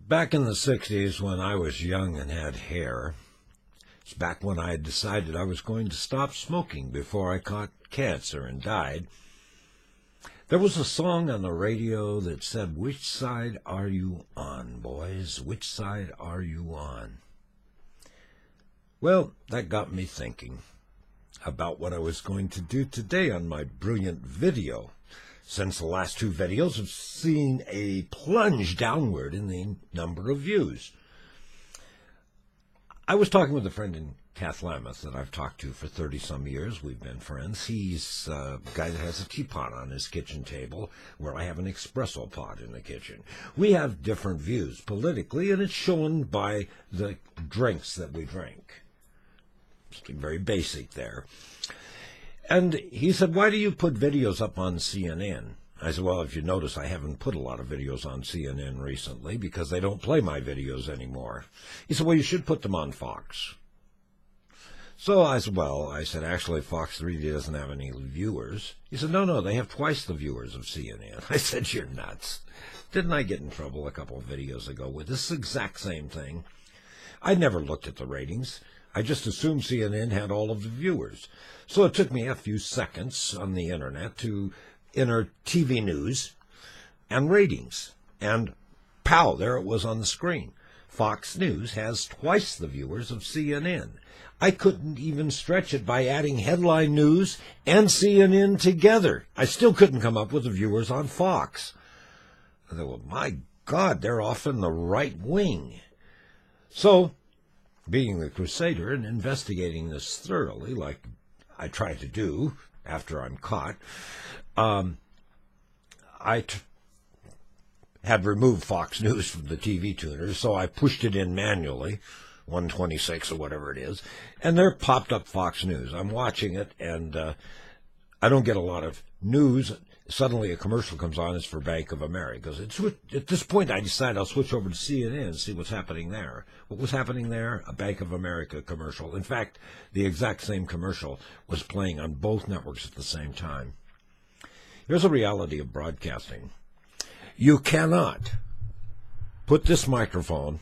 Back in the 60s when I was young and had hair, it's back when I had decided I was going to stop smoking before I caught cancer and died. There was a song on the radio that said, "Which side are you on, boys? Which side are you on?" Well, that got me thinking about what I was going to do today on my brilliant video, since the last two videos have seen a plunge downward in the number of views. I was talking with a friend in Cathlamet that I've talked to for 30-some years. We've been friends. He's a guy that has a teapot on his kitchen table where I have an espresso pot in the kitchen. We have different views politically, and it's shown by the drinks that we drink. Something very basic there. And he said, "Why do you put videos up on CNN?" I said, "Well, if you notice, I haven't put a lot of videos on CNN recently because they don't play my videos anymore." He said, "Well, you should put them on Fox." So I said, "Actually, Fox really doesn't have any viewers." He said, No, they have twice the viewers of CNN. I said, "You're nuts. Didn't I get in trouble a couple of videos ago with this exact same thing?" I never looked at the ratings. I just assumed CNN had all of the viewers. So it took me a few seconds on the internet to enter TV news and ratings. And pow, there it was on the screen. Fox News has twice the viewers of CNN. I couldn't even stretch it by adding headline news and CNN together. I still couldn't come up with the viewers on Fox. I thought, well, my God, they're off in the right wing. So, being the crusader and investigating this thoroughly, like I try to do after I'm caught, had removed Fox News from the TV tuner, so I pushed it in manually, 126 or whatever it is, and there popped up Fox News. I'm watching it, and I don't get a lot of news. Suddenly a commercial comes on. It's for Bank of America. At this point, I decided I'll switch over to CNN and see what's happening there. What was happening there? A Bank of America commercial. In fact, the exact same commercial was playing on both networks at the same time. Here's a reality of broadcasting. You cannot put this microphone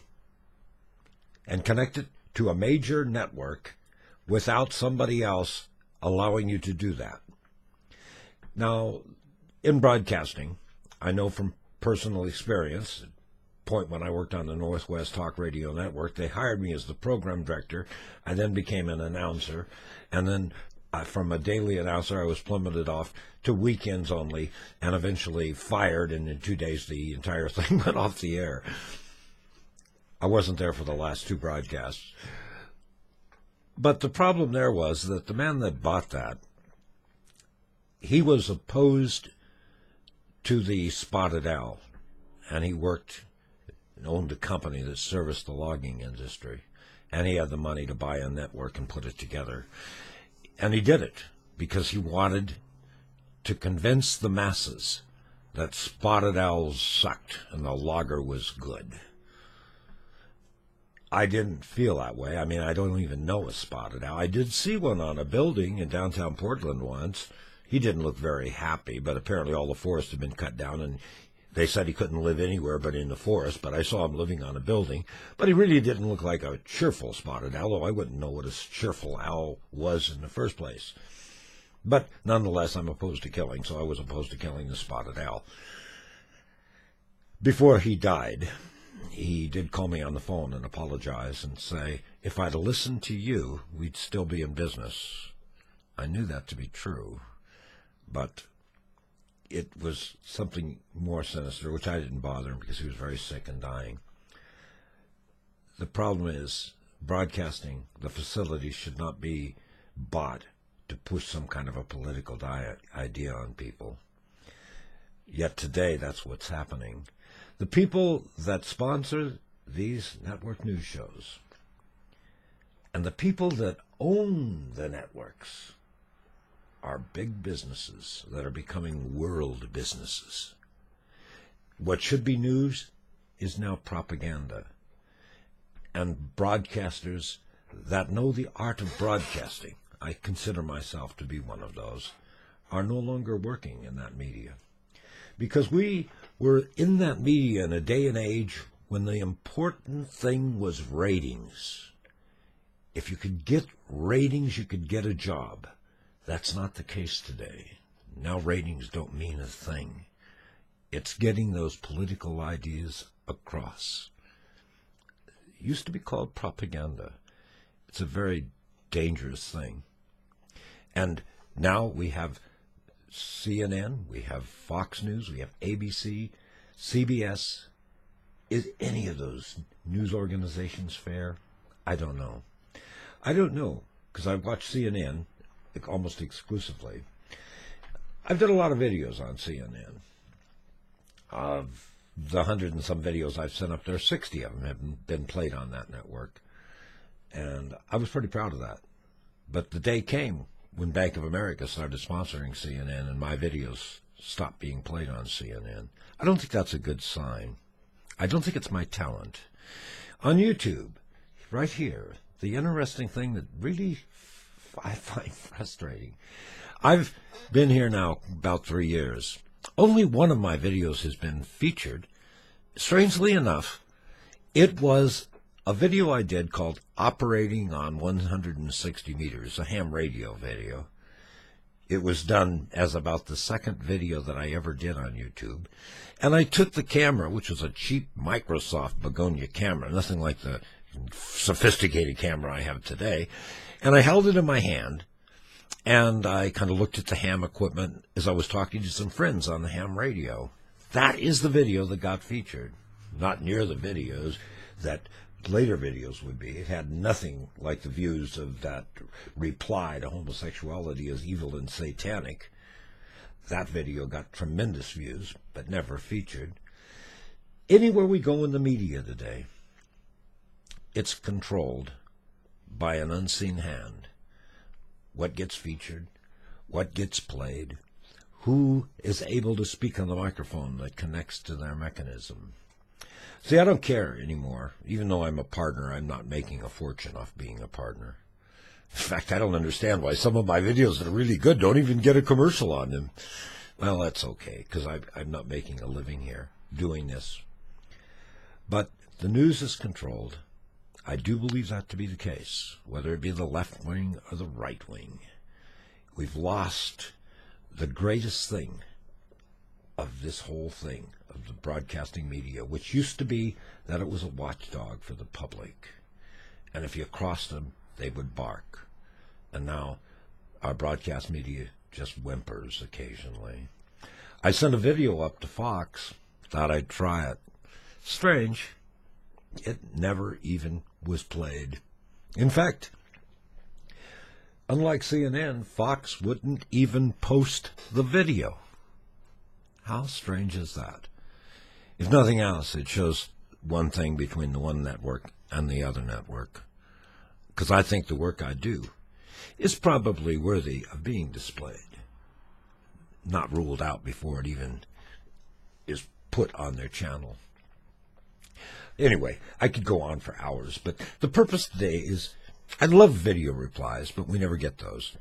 and connect it to a major network without somebody else allowing you to do that. Now, in broadcasting, I know from personal experience, point when I worked on the Northwest Talk Radio Network, they hired me as the program director. I then became an announcer, and then from a daily announcer, I was plummeted off to weekends only, and eventually fired, and in 2 days the entire thing went off the air. I wasn't there for the last two broadcasts. But the problem there was that the man that bought that, he was opposed to the spotted owl, and he worked and owned a company that serviced the logging industry, and he had the money to buy a network and put it together. And he did it because he wanted to convince the masses that spotted owls sucked and the logger was good. I didn't feel that way. I mean, I don't even know a spotted owl. I did see one on a building in downtown Portland once. He didn't look very happy, but apparently all the forest had been cut down, and they said he couldn't live anywhere but in the forest, but I saw him living on a building. But he really didn't look like a cheerful spotted owl, although I wouldn't know what a cheerful owl was in the first place. But nonetheless, I'm opposed to killing, so I was opposed to killing the spotted owl. Before he died, he did call me on the phone and apologize and say, "If I'd listened to you, we'd still be in business." I knew that to be true, but it was something more sinister, which I didn't bother him because he was very sick and dying. The problem is, broadcasting, the facilities should not be bought to push some kind of a political idea on people. Yet today, that's what's happening. The people that sponsor these network news shows and the people that own the networks are big businesses that are becoming world businesses. What should be news is now propaganda. And broadcasters that know the art of broadcasting, I consider myself to be one of those, are no longer working in that media. Because we were in that media in a day and age when the important thing was ratings. If you could get ratings, you could get a job. That's not the case today. Now ratings don't mean a thing. It's getting those political ideas across. It used to be called propaganda. It's a very dangerous thing. And now we have CNN, we have Fox News, we have ABC, CBS. Is any of those news organizations fair? I don't know. I don't know, because I watch CNN almost exclusively. I've done a lot of videos on CNN. Of the 100 and some videos I've sent up there, 60 of them have been played on that network. And I was pretty proud of that. But the day came when Bank of America started sponsoring CNN and my videos stopped being played on CNN. I don't think that's a good sign. I don't think it's my talent. On YouTube, right here, the interesting thing that really I find frustrating. I've been here now about 3 years. Only one of my videos has been featured. Strangely enough, it was a video I did called Operating on 160 Meters, a ham radio video. It was done as about the second video that I ever did on YouTube. And I took the camera, which was a cheap Microsoft Begonia camera, nothing like the sophisticated camera I have today, and I held it in my hand, and I kind of looked at the ham equipment as I was talking to some friends on the ham radio. That is the video that got featured, not near the videos that later videos would be. It had nothing like the views of that reply to homosexuality as evil and satanic. That video got tremendous views, but never featured. Anywhere we go in the media today, it's controlled by an unseen hand. What gets featured, what gets played, who is able to speak on the microphone that connects to their mechanism. See, I don't care anymore. Even though I'm a partner, I'm not making a fortune off being a partner. In fact, I don't understand why some of my videos that are really good don't even get a commercial on them. Well, that's okay, because I'm not making a living here doing this. But the news is controlled. I do believe that to be the case, whether it be the left wing or the right wing. We've lost the greatest thing of this whole thing, of the broadcasting media, which used to be that it was a watchdog for the public. And if you crossed them, they would bark. And now our broadcast media just whimpers occasionally. I sent a video up to Fox, thought I'd try it. Strange. It never even was played. In fact, unlike CNN, Fox wouldn't even post the video. How strange is that? If nothing else, it shows one thing between the one network and the other network. Because I think the work I do is probably worthy of being displayed, not ruled out before it even is put on their channel. Anyway, I could go on for hours, but the purpose today is, I love video replies, but we never get those.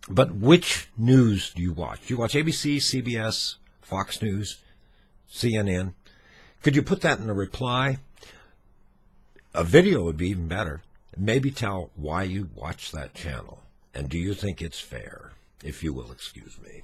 But which news do you watch? Do you watch ABC, CBS, Fox News, CNN? Could you put that in a reply? A video would be even better. Maybe tell why you watch that channel. And do you think it's fair, if you will excuse me?